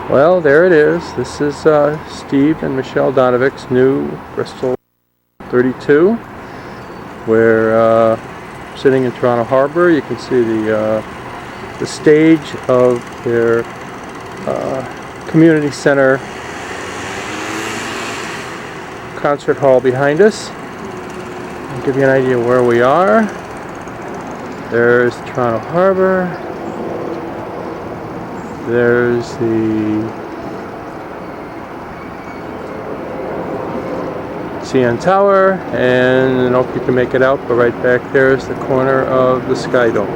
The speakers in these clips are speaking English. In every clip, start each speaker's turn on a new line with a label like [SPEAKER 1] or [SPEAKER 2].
[SPEAKER 1] Well, there it is. This is Steve and Michelle Donovik's new Bristol 32. We're sitting in Toronto Harbor. You can see the stage of their community center concert hall behind us. I'll give you an idea where we are. There's Toronto Harbor. There's the CN Tower, and I don't know if you can make it out, but right back there is the corner of the Sky Dome.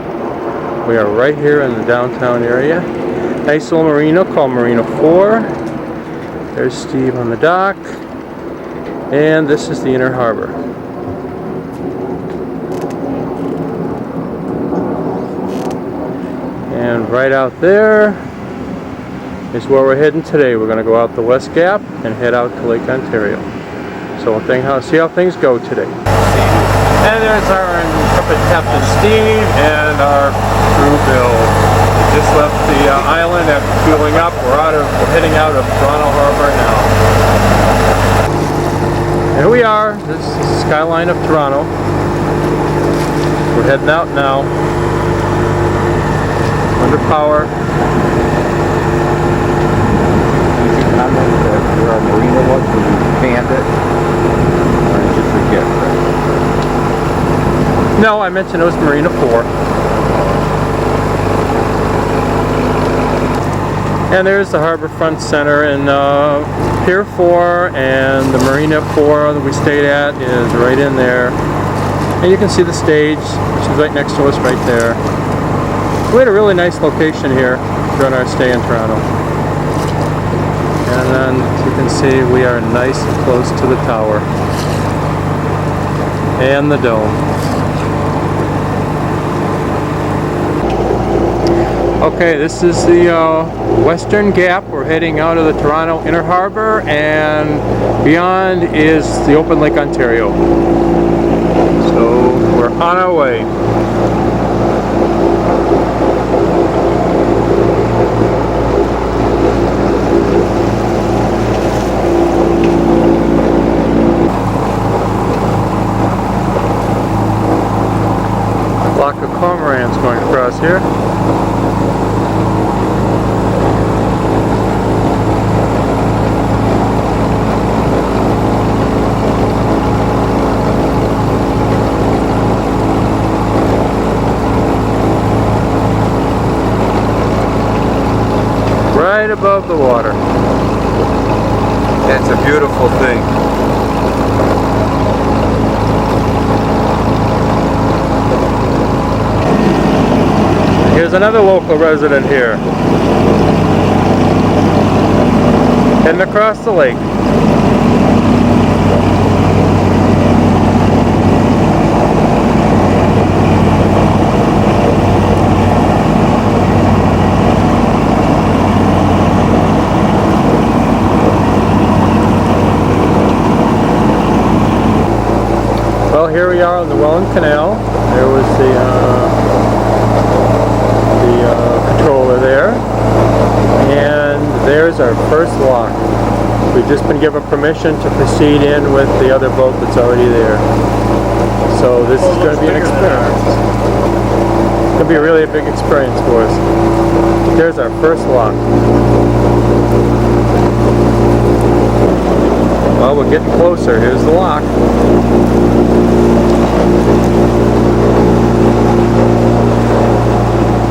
[SPEAKER 1] We are right here in the downtown area. Nice little marina called Marina 4. There's Steve on the dock, and this is the Inner Harbor. And right out there is where we're heading today. We're going to go out the West Gap and head out to Lake Ontario. So we'll see how things go today. And there's our intrepid Captain Steve and our crew Bill. We just left the island after fueling up. We're heading out of Toronto Harbor now. Here we are. This is the skyline of Toronto. We're heading out now. Under power.
[SPEAKER 2] Where our marina was when we fanned it, or did you forget?
[SPEAKER 1] No, I mentioned it was Marina 4. And there's the Harborfront Center, and Pier 4 and the Marina 4 that we stayed at is right in there. And you can see the stage, which is right next to us right there. We had a really nice location here during our stay in Toronto. And then, as you can see, we are nice and close to the tower and the dome. Okay, this is the Western Gap. We're heading out of the Toronto Inner Harbor, and beyond is the open Lake Ontario. So we're on our way. Flock of cormorants going across here. Right above the water.
[SPEAKER 2] That's a beautiful thing.
[SPEAKER 1] Here's another local resident here. Heading across the lake. Well, here we are on the Welland Canal. There was the controller there, and there's our first lock. We've just been given permission to proceed in with the other boat that's already there. So this is going to be an experience. It's going to be really a big experience for us. But there's our first lock. Well, we're getting closer. Here's the lock.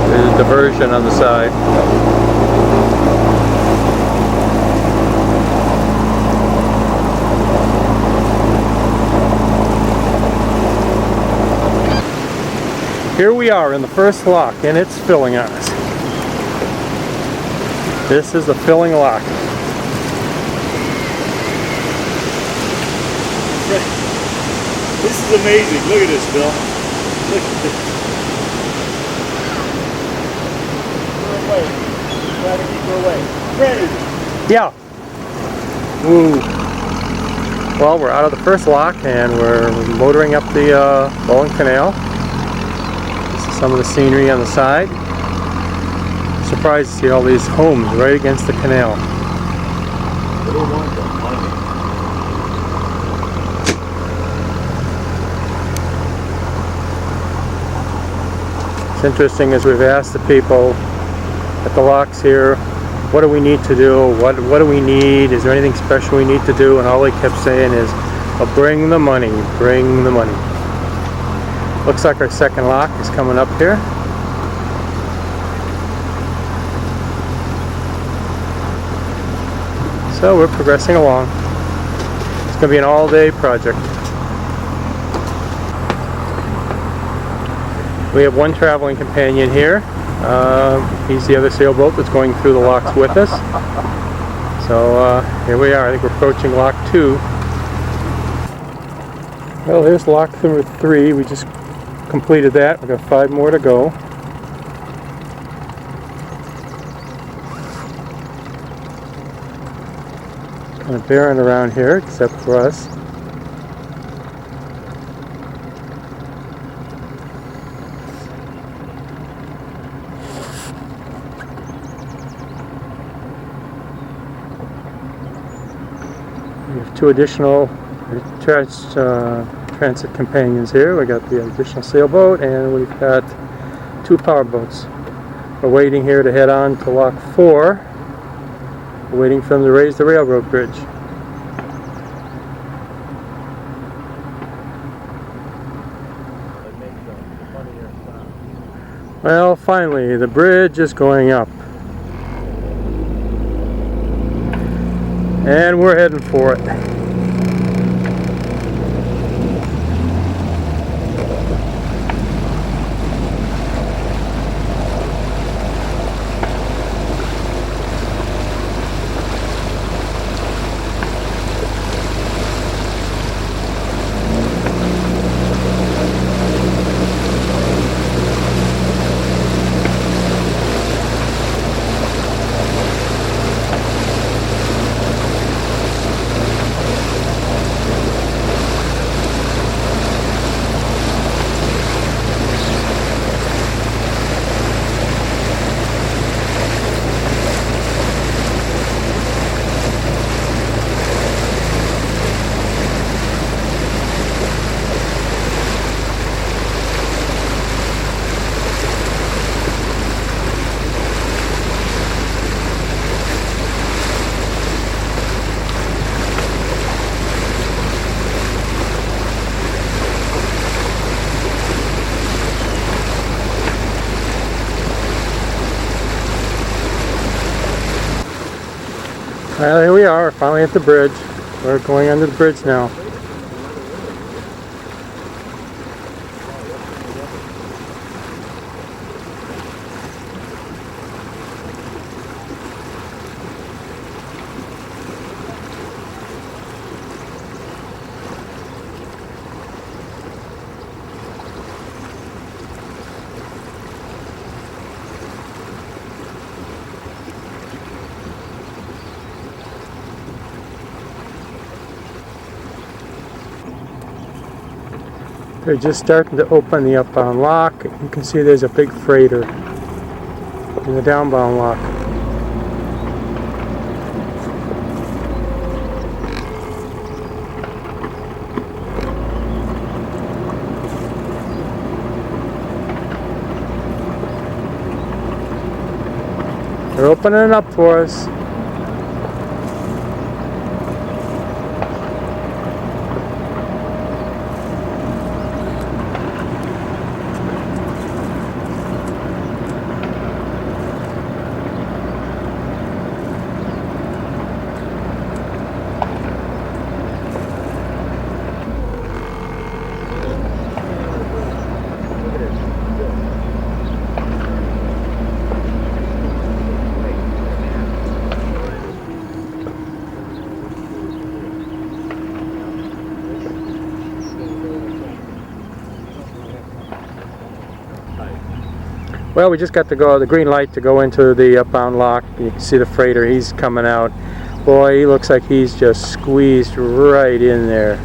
[SPEAKER 1] There's a diversion on the side. Here we are in the first lock, and it's filling on us. This is the filling lock.
[SPEAKER 3] This is amazing. Look at this, Bill. Look at this. Try to keep her away. Ready?
[SPEAKER 1] Yeah. Woo. Well, we're out of the first lock and we're motoring up the Welland Canal. This is some of the scenery on the side. surprised to see all these homes right against the canal.
[SPEAKER 3] They want the money.
[SPEAKER 1] It's interesting as we've asked the people at the locks here, what do we need to do? What do we need? Is there anything special we need to do? And all they kept saying is, well, bring the money, bring the money. Looks like our second lock is coming up here. So we're progressing along. It's going to be an all-day project. We have one traveling companion here. He's the other sailboat that's going through the locks with us. So here we are. I think we're approaching lock 2. Well, here's lock number 3. We just completed that. We've got 5 more to go. Kind of barren around here, except for us. We have 2 additional transit companions here. We got the additional sailboat, and we've got 2 powerboats. We're waiting here to head on to lock 4. We're waiting for them to raise the railroad bridge. Well, finally, the bridge is going up. And we're heading for it. Well, here we are, finally at the bridge. We're going under the bridge now. They're just starting to open the upbound lock. You can see there's a big freighter in the downbound lock. They're opening it up for us. Well, we just got to go the green light to go into the upbound lock. You can see the freighter, he's coming out. Boy, he looks like he's just squeezed right in there.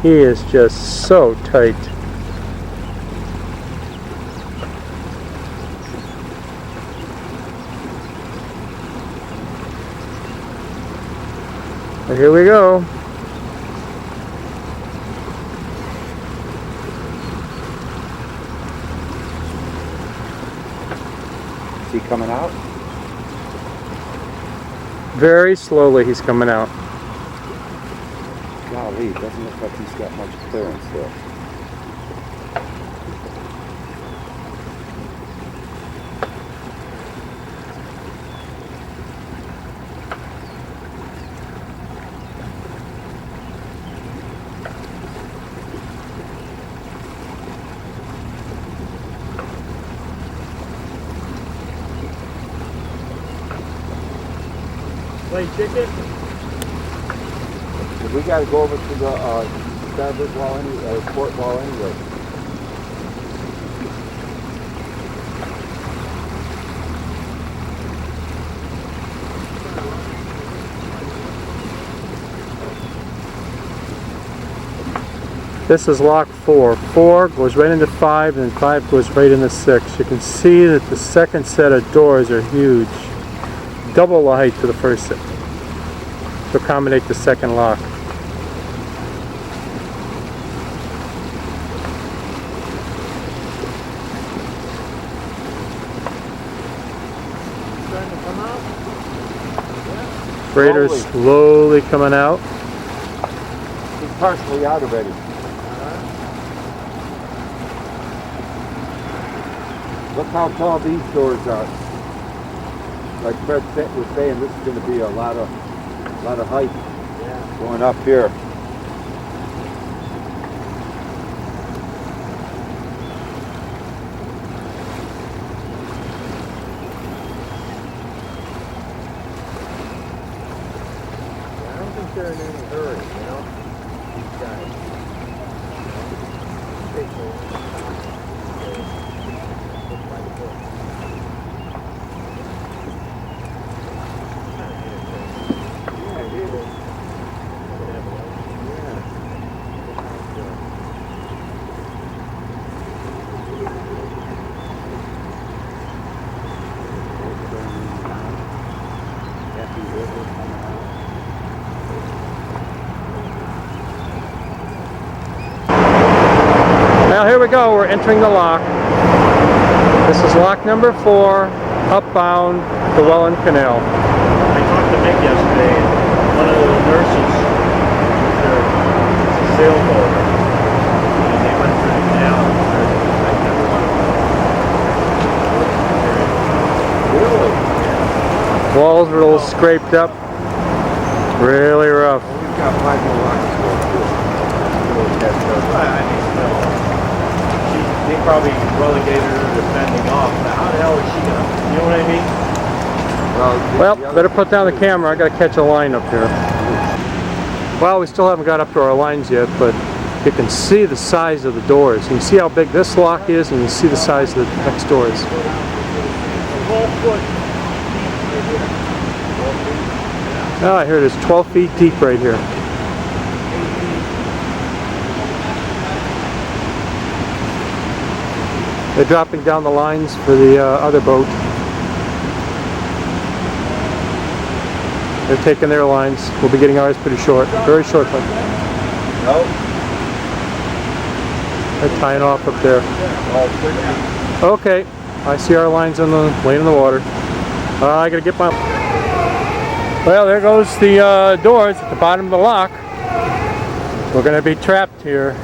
[SPEAKER 1] He is just so tight. And here we go.
[SPEAKER 2] Is he coming out?
[SPEAKER 1] Very slowly he's coming out.
[SPEAKER 2] Golly, it doesn't look like he's got much clearance there.
[SPEAKER 1] Play chicken?
[SPEAKER 2] We got to go over to the starboard wall port wall anyway.
[SPEAKER 1] This is lock 4. 4 goes right into 5, and then 5 goes right into 6. You can see that the second set of doors are huge. Double the height to the first set to accommodate the second lock.
[SPEAKER 3] Starting to come out?
[SPEAKER 1] Freighter's slowly coming out.
[SPEAKER 2] He's partially out already. Look how tall these doors are. Like Fred was saying, this is going to be a lot of height going up here.
[SPEAKER 3] I don't think they're in any hurry, you know? These guys. Take a look by the book.
[SPEAKER 1] Now here we go, we're entering the lock. This is lock number 4, upbound the Welland Canal.
[SPEAKER 3] I talked to Mick yesterday, and one of the nurses, their sailboat, and they went through the canal and started to inspect every one of them.
[SPEAKER 2] Really?
[SPEAKER 1] Walls are a little scraped up. Really rough.
[SPEAKER 2] Well, we've got 5 more locks to go through.
[SPEAKER 3] I mean, still, they probably relegated her to fending off. But how the hell is she gonna, you know what I mean?
[SPEAKER 1] Well, better put down the camera. I gotta catch a line up here. Well, we still haven't got up to our lines yet, but you can see the size of the doors. You can see how big this lock is, and you can see the size of the next doors.
[SPEAKER 3] 12 foot.
[SPEAKER 1] Ah, here it is, 12 feet deep right here. They're dropping down the lines for the other boat. They're taking their lines. We'll be getting ours pretty short, very shortly.
[SPEAKER 2] No.
[SPEAKER 1] They're tying off up there. Okay, I see our lines on the laying in the water. I gotta get my. Well, there goes the doors at the bottom of the lock. We're gonna be trapped here.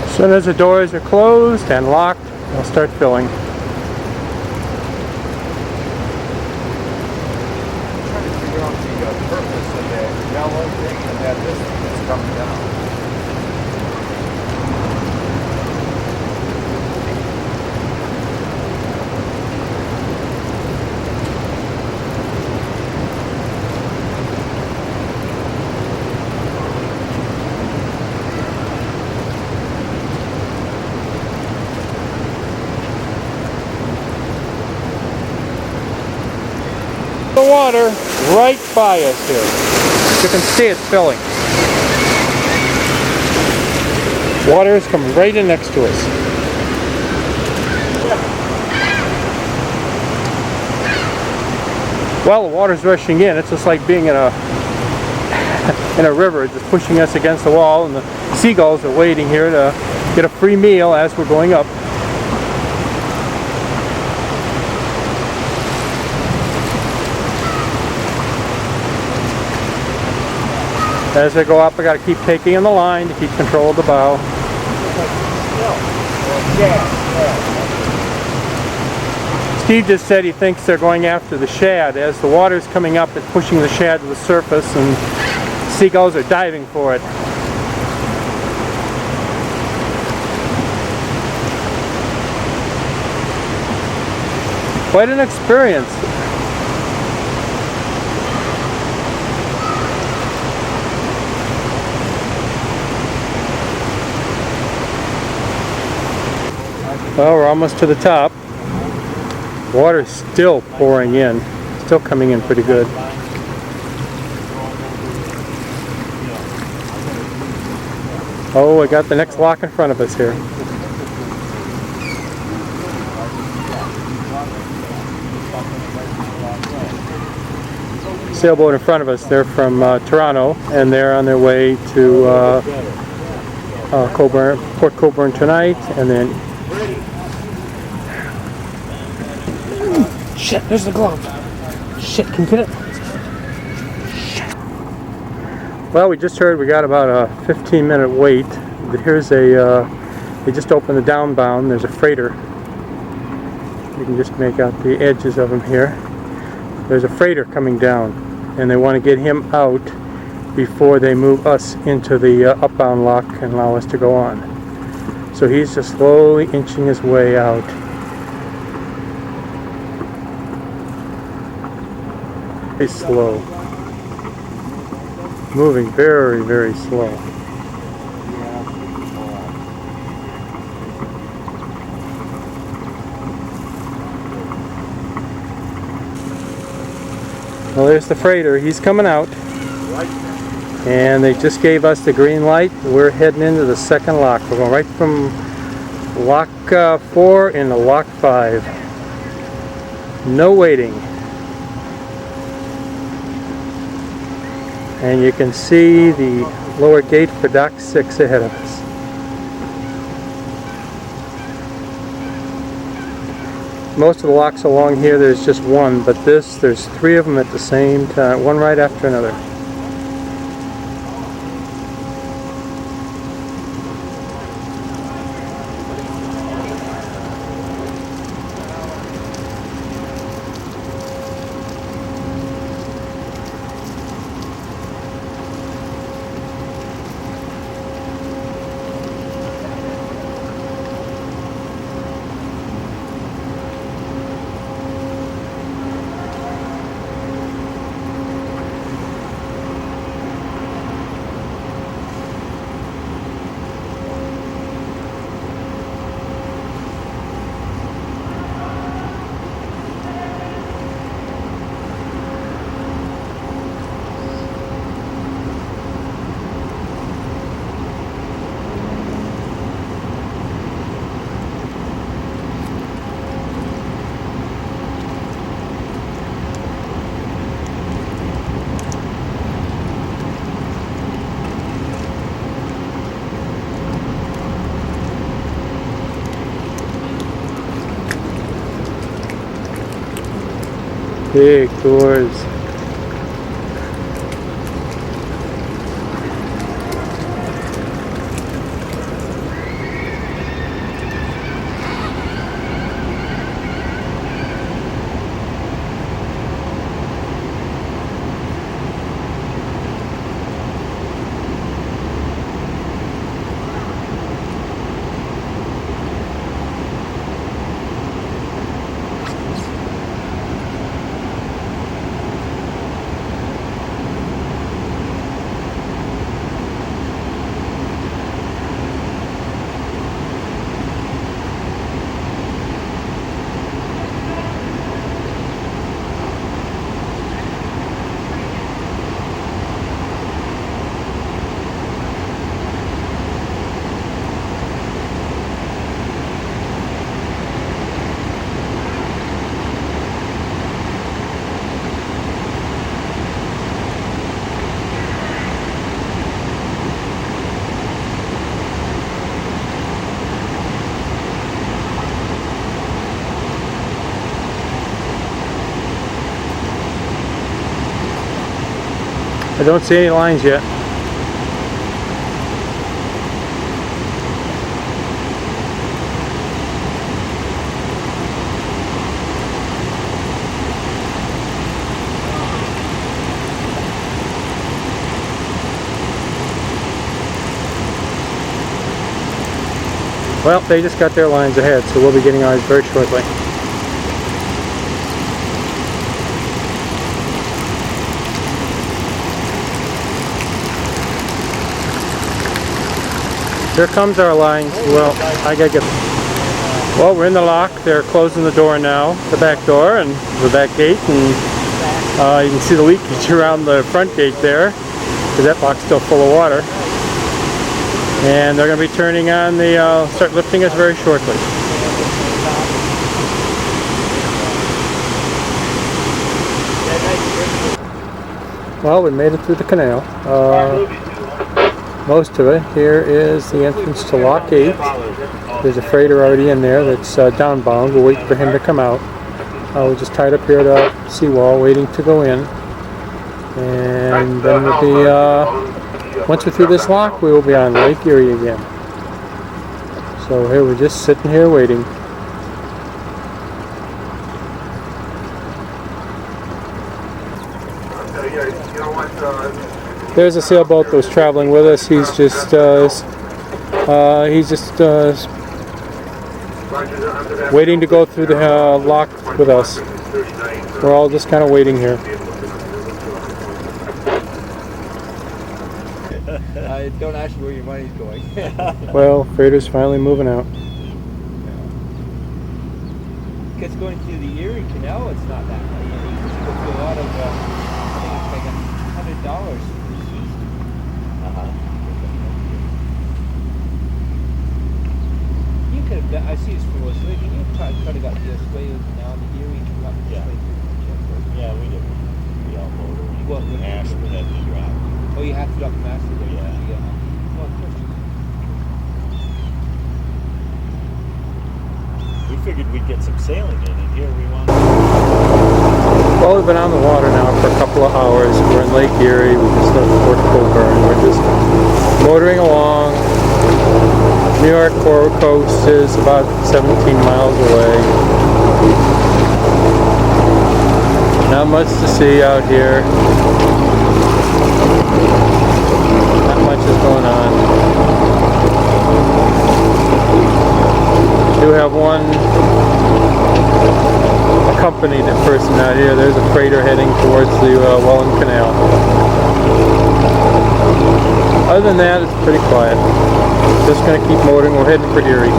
[SPEAKER 1] As soon as the doors are closed and locked, they'll start filling.
[SPEAKER 2] I'm trying to figure out the purpose of that yellow thing and that this thing that's coming down.
[SPEAKER 1] water right by us here. You can see it filling. Water is coming right in next to us. Well, the water's rushing in. It's just like being in a in a river. It's just pushing us against the wall, and the seagulls are waiting here to get a free meal as we're going up. As I go up, I got to keep taking in the line to keep control of the bow. Steve just said he thinks they're going after the shad. As the water's coming up, it's pushing the shad to the surface, and seagulls are diving for it. Quite an experience. Well, we're almost to the top. Water's still pouring in. Still coming in pretty good. Oh, I got the next lock in front of us here. Sailboat in front of us. They're from Toronto, and they're on their way to Port Colborne tonight, and then shit, there's the glove. Shit, can you get it? Shit. Well, we just heard we got about a 15-minute wait. Here's a, they just opened the downbound. There's a freighter. You can just make out the edges of them here. There's a freighter coming down, and they want to get him out before they move us into the upbound lock and allow us to go on. So he's just slowly inching his way out. Very slow. Moving very, very slow. Well, there's the freighter. He's coming out. And they just gave us the green light. We're heading into the second lock. We're going right from lock 4 into lock 5. No waiting. And you can see the lower gate for dock 6 ahead of us. Most of the locks along here, there's just one, but there's 3 of them at the same time, one right after another. Big doors. I don't see any lines yet. Well, they just got their lines ahead, so we'll be getting ours very shortly. Here comes our lines. Well, I gotta get... Well, we're in the lock. They're closing the door now, the back door and the back gate, and you can see the leakage around the front gate there, because that lock's still full of water. And they're going to be turning on the, start lifting us very shortly. Well, we made it through the canal. Most of it. Here is the entrance to Lock 8. There's a freighter already in there that's downbound. We'll wait for him to come out. We're just tied up here at the seawall waiting to go in. And then we'll be... once we're through this lock, we will be on Lake Erie again. So here we're just sitting here waiting. There's a sailboat that was traveling with us. He's just waiting to go through the lock with us. We're all just kind of waiting here.
[SPEAKER 4] Don't ask me where your money's going.
[SPEAKER 1] Well, freighter's finally moving out.
[SPEAKER 4] Because going through the Erie Canal, it's not that much. You just go through a lot of, I think it's like $100 east. You could have done, I see it's from West Lake, and you could have got this way now in the Erie, and got this way through.
[SPEAKER 3] Yeah, we did. We all motored.
[SPEAKER 4] What would
[SPEAKER 3] Ash would have to drop.
[SPEAKER 4] Oh, you have to drop the master there?
[SPEAKER 3] Yeah.
[SPEAKER 4] Well, of course.
[SPEAKER 3] We figured we'd get some sailing in, and here we want.
[SPEAKER 1] Well, we've been on the water now for a couple of hours. We're in Lake Erie. We just left Port Colborne. We're just motoring along. New York coast is about 17 miles away. Not much to see out here. Not much is going on. We do have one accompanied person out here. There's a freighter heading towards the Welland Canal. Other than that, it's pretty quiet. Just going to keep motoring. We're heading for Erie.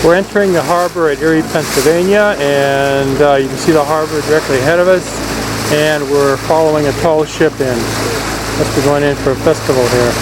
[SPEAKER 1] We're entering the harbor at Erie, Pennsylvania, and you can see the harbor directly ahead of us. And we're following a tall ship in. Must be going in for a festival here.